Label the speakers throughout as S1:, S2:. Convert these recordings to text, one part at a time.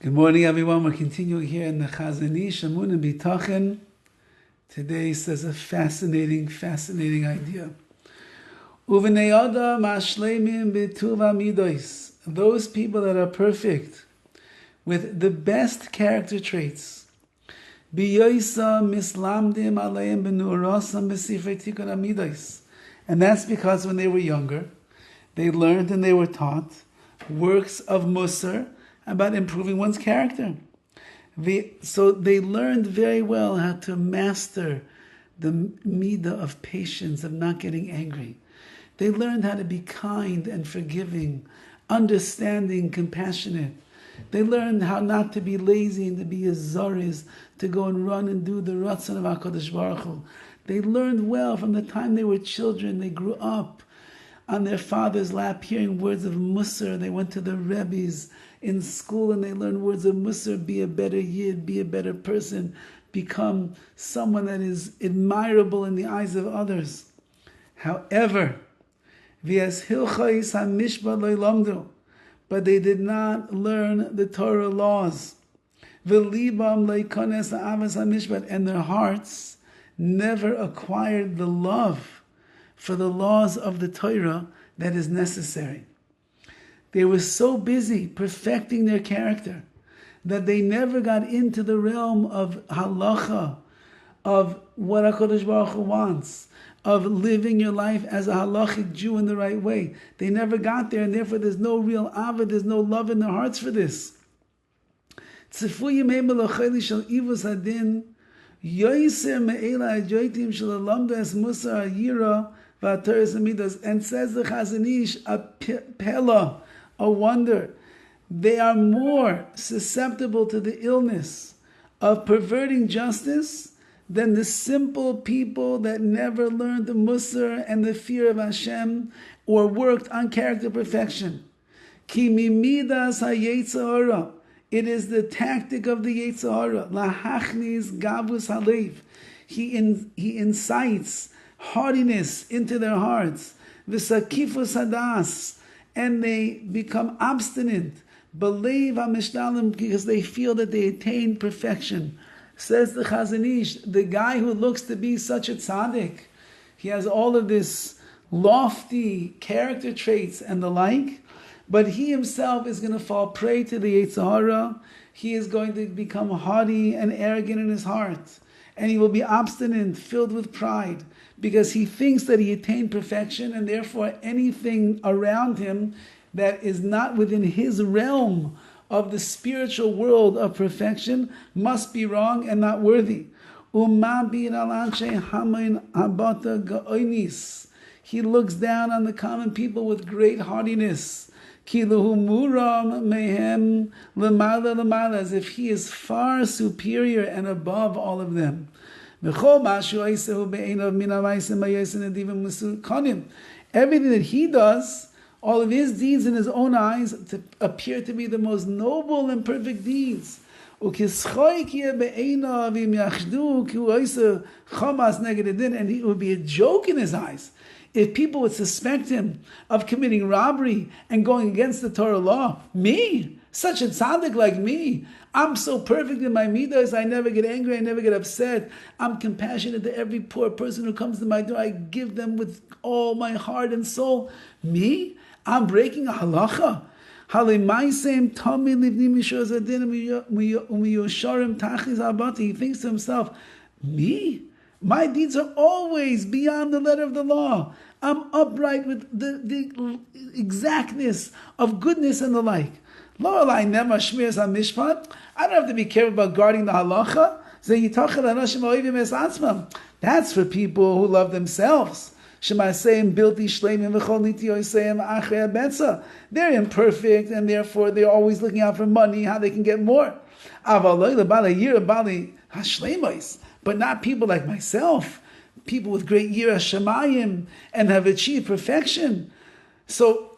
S1: Good morning, everyone. We're continuing here in the Chazon Ish, EMUNAH B'Tachon. Today says a fascinating idea. Uvenei Adam hashleimim b'tuva Middos. Those people that are perfect, with the best character traits. B'yoisa mislamdim aleim b'nu'rosam b'sifrei tikkun Middos. And that's because when they were younger, they learned and they were taught works of Musar about improving one's character. So they learned very well how to master the midah of patience, of not getting angry. They learned how to be kind and forgiving, understanding, compassionate. They learned how not to be lazy and to be azaris, to go and run and do the ratzon of HaKadosh Baruch Hu. They learned well from the time they were children. They grew up on their father's lap hearing words of Musar. They went to the Rabbis in school and they learned words of Musar: be a better yid, be a better person, become someone that is admirable in the eyes of others. However, but they did not learn the Torah laws. And their hearts never acquired the love for the laws of the Torah that is necessary. They were so busy perfecting their character that they never got into the realm of halacha, of what HaKadosh Baruch Hu wants, of living your life as a halachic Jew in the right way. They never got there, and therefore there's no real avad, there's no love in their hearts for this. And says the Chazon Ish, a pella, a wonder. They are more susceptible to the illness of perverting justice than the simple people that never learned the Musar and the fear of Hashem or worked on character perfection. Ki mimidas hayetzer hara. It is the tactic of the Yetzer Hara. Lahachnis gavus halev. He incites haughtiness into their hearts. V'sakifus hadas. And they become obstinate. Believe hamishtalim, because they feel that they attain perfection. Says the Chazon Ish, the guy who looks to be such a tzaddik, he has all of this lofty character traits and the like, but he himself is going to fall prey to the Yetzer Hara. He is going to become haughty and arrogant in his heart. And he will be obstinate, filled with pride, because he thinks that he attained perfection, and therefore anything around him that is not within his realm of the spiritual world of perfection must be wrong and not worthy. He looks down on the common people with great haughtiness. As if he is far superior and above all of them. Everything that he does, all of his deeds in his own eyes, to appear to be the most noble and perfect deeds. And it would be a joke in his eyes if people would suspect him of committing robbery and going against the Torah law. Me? Such a tzaddik like me. I'm so perfect in my midas. I never get angry. I never get upset. I'm compassionate to every poor person who comes to my door. I give them with all my heart and soul. Me? I'm breaking a halacha. He thinks to himself, me? My deeds are always beyond the letter of the law. I'm upright with the exactness of goodness and the like. I don't have to be careful about guarding the halacha. That's for people who love themselves. They're imperfect, and therefore they're always looking out for money, how they can get more. But not people like myself, people with great yirah shamayim and have achieved perfection. So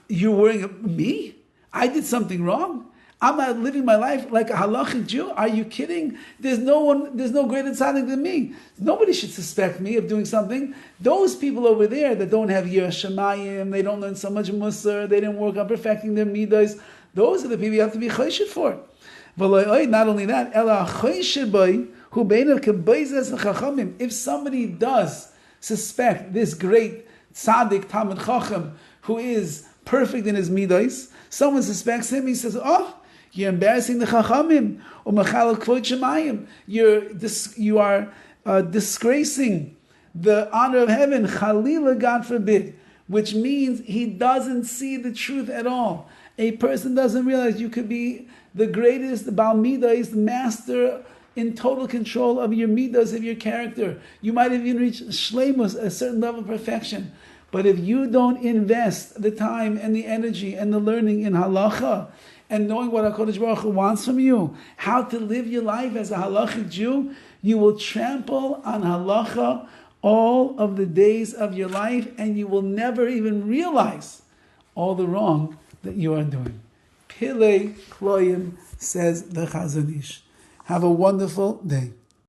S1: you're worrying about me? I did something wrong? I'm not living my life like a halachic Jew? Are you kidding? There's no greater tzaddik than me. Nobody should suspect me of doing something. Those people over there that don't have yirah shamayim, they don't learn so much musar, they didn't work on perfecting their midos, Those are the people you have to be choshed for. Not only that, if somebody does suspect this great tzaddik Talmid Chacham who is perfect in his middos, someone suspects him, he says, oh, you're embarrassing the Chachamim, or Mechalel Kvod Shemayim. You are disgracing the honor of heaven, Chalila, God forbid, which means he doesn't see the truth at all. A person doesn't realize you could be the greatest, the Baal Middos, master in total control of your middos, of your character. You might have even reached shleimus, a certain level of perfection. But if you don't invest the time and the energy and the learning in halacha, and knowing what HaKadosh Baruch Hu wants from you, how to live your life as a halachic Jew, you will trample on halacha all of the days of your life, and you will never even realize all the wrong that you are doing. Pilei Kloyim, says the Chazon Ish. Have a wonderful day.